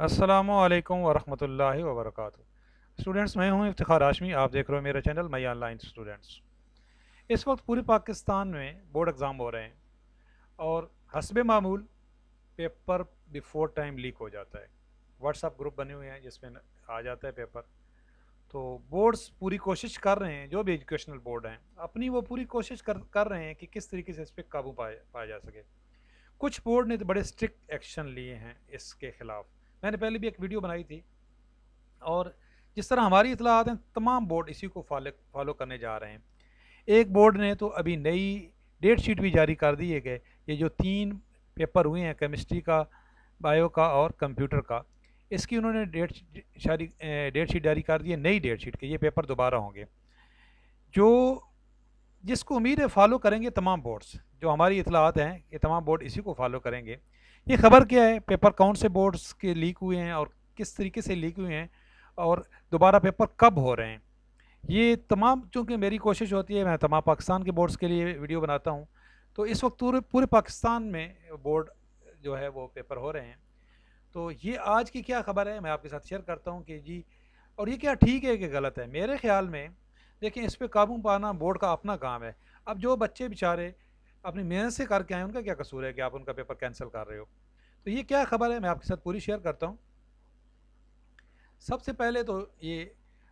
अस्सलामुअलैकुम वरहमतुल्लाहि वबरकातुहू। स्टूडेंट्स, मैं हूं इफ्तिखार हाशमी। आप देख रहे हो मेरा चैनल मई ऑनलाइन स्टूडेंट्स। इस वक्त पूरे पाकिस्तान में बोर्ड एग्ज़ाम हो रहे हैं और हस्बे मामूल पेपर बिफोर टाइम लीक हो जाता है। व्हाट्सएप ग्रुप बने हुए हैं जिसमें आ जाता है पेपर। तो बोर्ड्स पूरी कोशिश कर रहे हैं, जो भी एजुकेशनल बोर्ड हैं अपनी वो पूरी कोशिश कर रहे हैं कि किस तरीके से इस पर काबू पाया जा सके। कुछ बोर्ड ने तो बड़े स्ट्रिक्ट एक्शन लिए हैं इसके ख़िलाफ़। मैंने पहले भी एक वीडियो बनाई थी और जिस तरह हमारी इतलात हैं तमाम बोर्ड इसी को फॉलो करने जा रहे हैं। एक बोर्ड ने तो अभी नई डेट शीट भी जारी कर दी है कि ये जो 3 पेपर हुए हैं, केमिस्ट्री का, बायो का और कंप्यूटर का, इसकी उन्होंने डेट शीट जारी कर दी है, नई डेट शीट के ये पेपर दोबारा होंगे। जो जिसको उम्मीद है फॉलो करेंगे तमाम बोर्ड्स, जो हमारी इतलात हैं ये तमाम बोर्ड इसी को फॉलो करेंगे। ये खबर क्या है, पेपर कौन से बोर्ड्स के लीक हुए हैं और किस तरीके से लीक हुए हैं और दोबारा पेपर कब हो रहे हैं, ये तमाम, चूँकि मेरी कोशिश होती है मैं तमाम पाकिस्तान के बोर्ड्स के लिए वीडियो बनाता हूँ। तो इस वक्त पूरे पूरे पाकिस्तान में बोर्ड जो है वो पेपर हो रहे हैं। तो ये आज की क्या खबर है मैं आपके साथ शेयर करता हूँ कि जी, और ये क्या ठीक है कि गलत है। मेरे ख्याल में देखिए, इस पे काबू पाना बोर्ड का अपना काम है। अब जो बच्चे बेचारे अपनी मेहनत से करके आए उनका क्या कसूर है कि आप उनका पेपर कैंसिल कर रहे हो। तो ये क्या खबर है मैं आपके साथ पूरी शेयर करता हूँ। सबसे पहले तो ये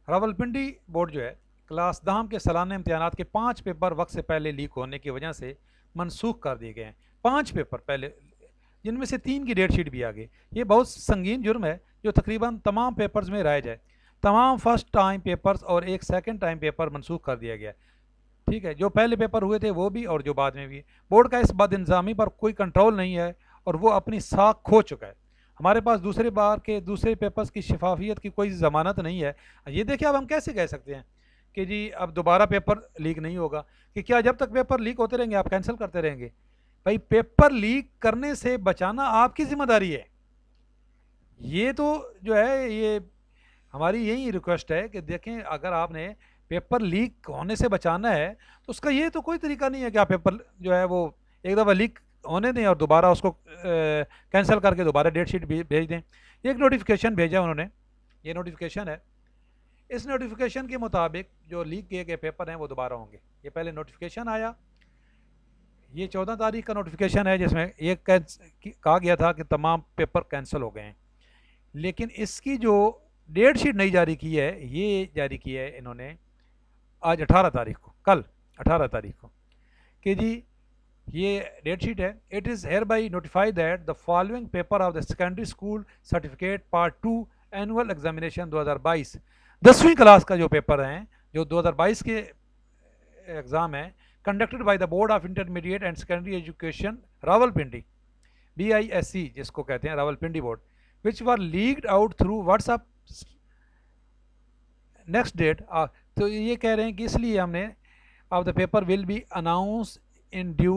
रावलपिंडी बोर्ड जो है, क्लास दाम के सालाना इम्तहानात के 5 पेपर वक्त से पहले लीक होने की वजह से मनसूख कर दिए गए हैं। 5 पेपर पहले, जिनमें से 3 की डेट शीट भी आ गई। ये बहुत संगीन जुर्म है जो तकरीबन तमाम पेपर्स में राइज है। तमाम फर्स्ट टाइम पेपर्स और एक सेकंड टाइम पेपर मनसूख कर दिया गया। ठीक है, जो पहले पेपर हुए थे वो भी और जो बाद में भी। बोर्ड का इस बदइंतज़ामी पर कोई कंट्रोल नहीं है और वो अपनी साख खो चुका है। हमारे पास दूसरे बार के दूसरे पेपर्स की शफाफियत की कोई ज़मानत नहीं है। ये देखिए, अब हम कैसे कह सकते हैं कि जी अब दोबारा पेपर लीक नहीं होगा, कि क्या जब तक पेपर लीक होते रहेंगे आप कैंसिल करते रहेंगे? भाई, पेपर लीक करने से बचाना आपकी ज़िम्मेदारी है। ये तो जो है, ये हमारी यही रिक्वेस्ट है कि देखें, अगर आपने पेपर लीक होने से बचाना है तो उसका ये तो कोई तरीका नहीं है कि आप पेपर जो है वो एक दफ़ा लीक होने दें और दोबारा उसको कैंसिल करके दोबारा डेट शीट भेज दें। एक नोटिफिकेशन भेजा उन्होंने, ये नोटिफिकेशन है। इस नोटिफिकेशन के मुताबिक जो लीक किए गए पेपर हैं वो दोबारा होंगे। ये पहले नोटिफिकेशन आया, ये 14 तारीख का नोटिफिकेशन है जिसमें ये कहा गया था कि तमाम पेपर कैंसिल हो गए हैं। लेकिन इसकी जो डेट शीट नहीं जारी की है, ये जारी की है इन्होंने आज 18 तारीख को, कल 18 तारीख को, कि जी ये डेट शीट है। It is here by notified that the following paper of the secondary school certificate part 2 annual examination 2022, 10वीं क्लास का जो पेपर हैं, जो 2022 के एग्ज़ाम हैं, conducted by the board of intermediate and secondary education Rawalpindi, BISC जिसको कहते हैं, Rawalpindi board, which were leaked out through WhatsApp next date. तो ये कह रहे हैं कि इसलिए हमने of the paper will be announce in due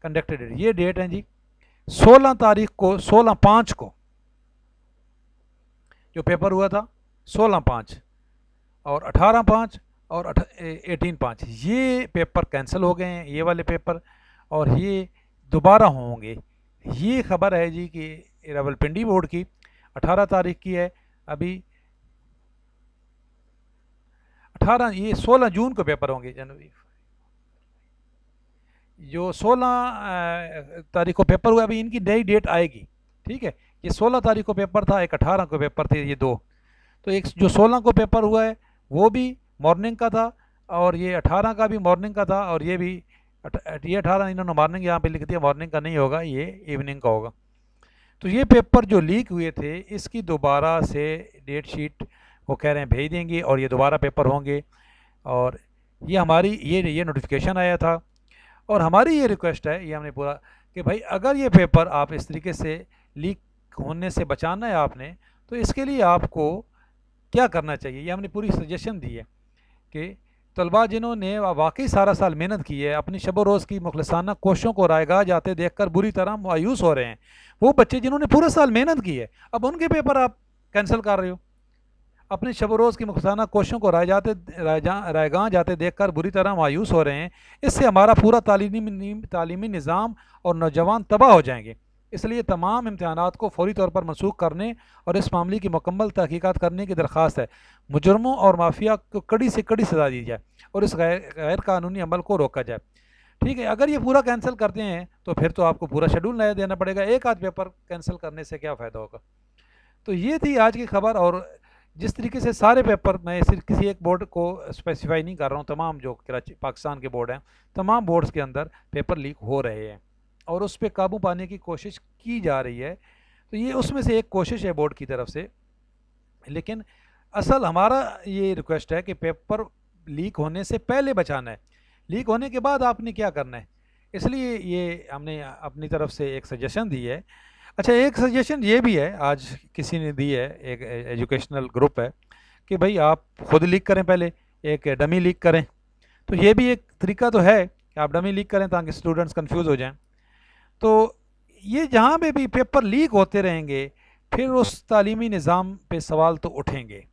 conducted date. ये डेट है जी 16 तारीख को, 16/5 को जो पेपर हुआ था, 16/5 और 18/5 और 18/5, ये पेपर कैंसिल हो गए हैं, ये वाले पेपर, और ये दोबारा होंगे। ये खबर है जी कि रावलपिंडी बोर्ड की 18 तारीख की है। अभी 18, ये 16 जून को पेपर होंगे। जनवरी, जो 16 तारीख को पेपर हुआ, अभी इनकी नई डेट आएगी। ठीक है, ये 16 तारीख को पेपर था, एक 18 को पेपर थे, ये दो। तो एक जो 16 को पेपर हुआ है वो भी मॉर्निंग का था और ये 18 का भी मॉर्निंग का था, और ये भी ये 18 इन्होंने मॉर्निंग यहाँ पे लिख दिया, मॉर्निंग का नहीं होगा, ये इवनिंग का होगा। तो ये पेपर जो लीक हुए थे इसकी दोबारा से डेट शीट वो कह रहे हैं भेज देंगे और ये दोबारा पेपर होंगे। और ये हमारी ये नोटिफिकेशन आया था और हमारी ये रिक्वेस्ट है, ये हमने पूरा, कि भाई अगर ये पेपर आप इस तरीके से लीक होने से बचाना है आपने, तो इसके लिए आपको क्या करना चाहिए, ये हमने पूरी सजेशन दी है कि तलबा जिन्होंने वाकई सारा साल मेहनत की है, अपनी शब रोज़ की मुखलसाना कोशिशों को रायगा जाते देखकर बुरी तरह मायूस हो रहे हैं, वो बच्चे जिन्होंने पूरा साल मेहनत की है, अब उनके पेपर आप कैंसिल कर रहे हो। अपनी शब रोज़ की मुखलसाना कोशिशों को रायगा जाते देखकर बुरी तरह मायूस हो रहे हैं। इससे हमारा पूरा तालीमी निज़ाम और नौजवान तबाह हो जाएंगे। इसलिए तमाम इम्तहानात को फौरी तौर पर मनसूख करने और इस मामले की मुकम्मल तहकीकात करने की दरख्वास्त है। मुजरमों और माफिया को कड़ी से कड़ी सज़ा दी जाए और इस गैर कानूनी अमल को रोका जाए। ठीक है, अगर ये पूरा कैंसिल करते हैं तो फिर तो आपको पूरा शेड्यूल नया देना पड़ेगा, एक आध पेपर कैंसिल करने से क्या फ़ायदा होगा। तो ये थी आज की खबर। और जिस तरीके से सारे पेपर, मैं सिर्फ किसी एक बोर्ड को स्पेसिफाई नहीं कर रहा हूँ, तमाम जो कराची पाकिस्तान के बोर्ड हैं, तमाम बोर्ड्स के अंदर पेपर लीक हो रहे हैं और उस पर काबू पाने की कोशिश की जा रही है। तो ये उसमें से एक कोशिश है बोर्ड की तरफ से। लेकिन असल हमारा ये रिक्वेस्ट है कि पेपर लीक होने से पहले बचाना है, लीक होने के बाद आपने क्या करना है। इसलिए ये हमने अपनी तरफ से एक सजेशन दी है। अच्छा, एक सजेशन ये भी है, आज किसी ने दी है, एक एजुकेशनल ग्रुप है, कि भाई आप खुद लीक करें, पहले एक डमी लीक करें। तो ये भी एक तरीका तो है कि आप डमी लीक करें ताकि स्टूडेंट्स कंफ्यूज हो जाएं। तो ये जहाँ पे भी पेपर लीक होते रहेंगे फिर उस तालीमी निज़ाम पे सवाल तो उठेंगे।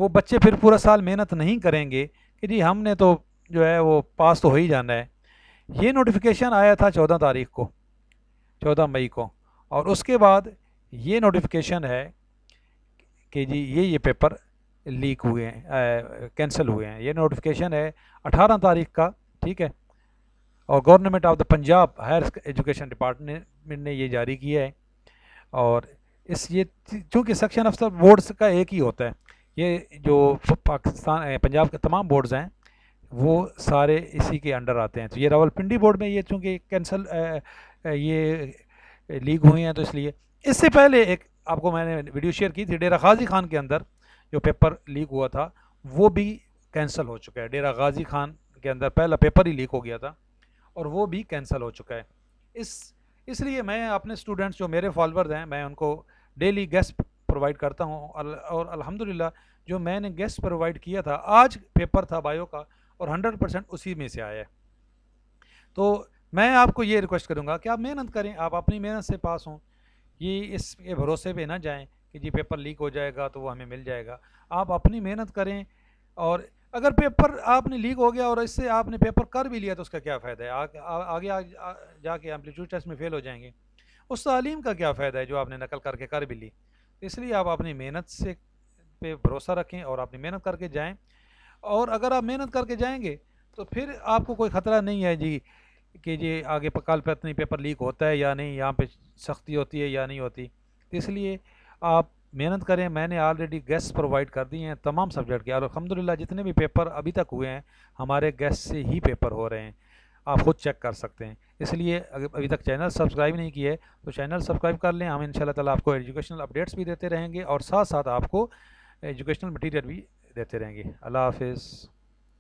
वो बच्चे फिर पूरा साल मेहनत नहीं करेंगे कि जी हमने तो जो है वो पास तो हो ही जाना है। ये नोटिफिकेशन आया था 14 तारीख को, 14 मई को, और उसके बाद ये नोटिफिकेशन है कि जी ये पेपर लीक हुए हैं, कैंसिल हुए हैं। ये नोटिफिकेशन है 18 तारीख का, ठीक है। और government of the Punjab higher education department ने ये जारी किया है। और इस ये चूँकि सेक्शन अफसर बोर्ड्स का एक ही होता है, ये जो पाकिस्तान पंजाब के तमाम बोर्ड्स हैं वो सारे इसी के अंडर आते हैं। तो ये रावलपिंडी बोर्ड में ये चूँकि कैंसल ये लीक हुए हैं, तो इसलिए इससे पहले एक आपको मैंने वीडियो शेयर की थी, डेरा गाजी खान के अंदर जो पेपर लीक हुआ था वो भी कैंसिल हो चुका है। डेरा गाजी खान के अंदर पहला पेपर ही लीक हो गया था और वो भी कैंसिल हो चुका है। इसलिए मैं अपने स्टूडेंट्स जो मेरे फॉलोअर्स हैं, मैं उनको डेली गेस्ट प्रोवाइड करता हूँ। और अल्हम्दुलिल्लाह जो मैंने गेस्ट प्रोवाइड किया था, आज पेपर था बायो का और 100% उसी में से आया है। तो मैं आपको ये रिक्वेस्ट करूँगा कि आप मेहनत करें, आप अपनी मेहनत से पास हों। ये इसके भरोसे पे ना जाएं कि जी पेपर लीक हो जाएगा तो वो हमें मिल जाएगा। आप अपनी मेहनत करें, और अगर पेपर आपने लीक हो गया और इससे आपने पेपर कर भी लिया तो उसका क्या फ़ायदा है। आगे जाके एप्टीट्यूड टेस्ट में फ़ेल हो जाएंगे, उस तालीम का क्या फ़ायदा है जो आपने नकल करके कर भी ली। इसलिए आप अपनी मेहनत से पे भरोसा रखें और अपनी मेहनत करके जाएं। और अगर आप मेहनत करके जाएंगे तो फिर आपको कोई ख़तरा नहीं है जी कि जी आगे कल पता नहीं पेपर लीक होता है या नहीं, यहाँ पे सख्ती होती है या नहीं होती। तो इसलिए आप मेहनत करें। मैंने ऑलरेडी गेस्ट प्रोवाइड कर दिए हैं तमाम सब्जेक्ट के, और अल्हम्दुलिल्लाह जितने भी पेपर अभी तक हुए हैं हमारे गेस्ट से ही पेपर हो रहे हैं, आप ख़ुद चेक कर सकते हैं। इसलिए अगर अभी तक चैनल सब्सक्राइब नहीं किए तो चैनल सब्सक्राइब कर लें। हम इंशाल्लाह ताला आपको एजुकेशनल अपडेट्स भी देते रहेंगे और साथ साथ आपको एजुकेशनल मटीरियल भी देते रहेंगे। अल्लाह हाफिज़।